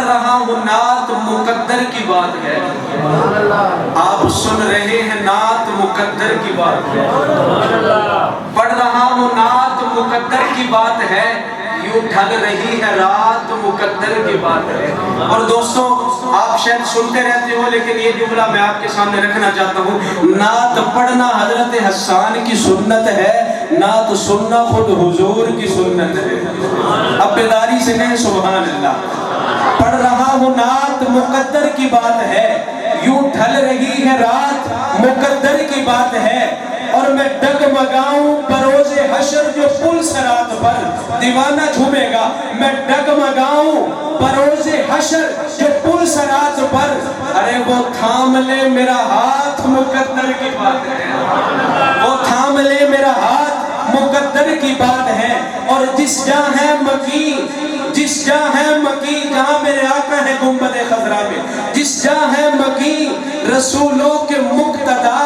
رہا ہوں نعت مقدر کی بات ہے، آپ سن رہے ہیں نعت مقدر کی بات ہے، پڑھ رہا ہوں نعت مقدر کی بات ہے، یوں ڈھل رہی ہے رات مقدر کی بات ہے۔ اور دوستوں آپ شاید سنتے رہتے ہو لیکن یہ جملہ میں آپ کے سامنے رکھنا چاہتا ہوں، نعت پڑھنا حضرت حسان کی سنت ہے، نعت سننا خود حضور کی سنت ہے۔ اب بیداری سے کہیں سبحان اللہ۔ پڑھ رہا ہوں نعت مقدر کی بات ہے، یوں ڈھل رہی ہے رات مقدر کی بات ہے، اور میں ڈگمگاؤں بروز حشر جو پل صراط پر، دیوانہ جھومے گا، میں ڈگمگاؤں بروز حشر جو پل صراط پر، ارے وہ تھام لے میرا ہاتھ مقدر کی بات ہے، وہ تھام لے میرا ہاتھ مقدر کی بات ہے۔ اور جس جہاں ہے مکی، جس جہاں ہے مکی، جہاں میرے آقا ہے گنبد خضرا میں، جس جہاں ہے مکی رسولوں کے مقتدا،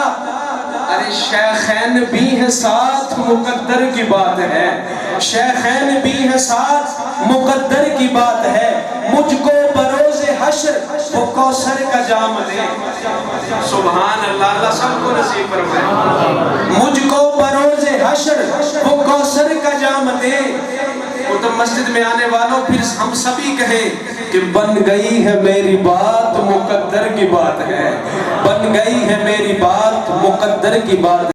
ارے شیخین بھی ہیں ساتھ مقدر کی بات ہے، شیخین بھی ہیں ساتھ مقدر کی بات ہے۔ مجھ کو بروز حشر وہ کوثر کا جام دے، سبحان اللہ، اللہ سب کو نصیب فرمائے۔ مجھ کو بروز حشر وہ کوثر کا جام دے، وہ تو مسجد میں آنے والوں پھر ہم سبھی کہیں کہ بن گئی ہے میری بات مقدر کی بات ہے، بن گئی ہے میری بات مقدر کی بات ہے۔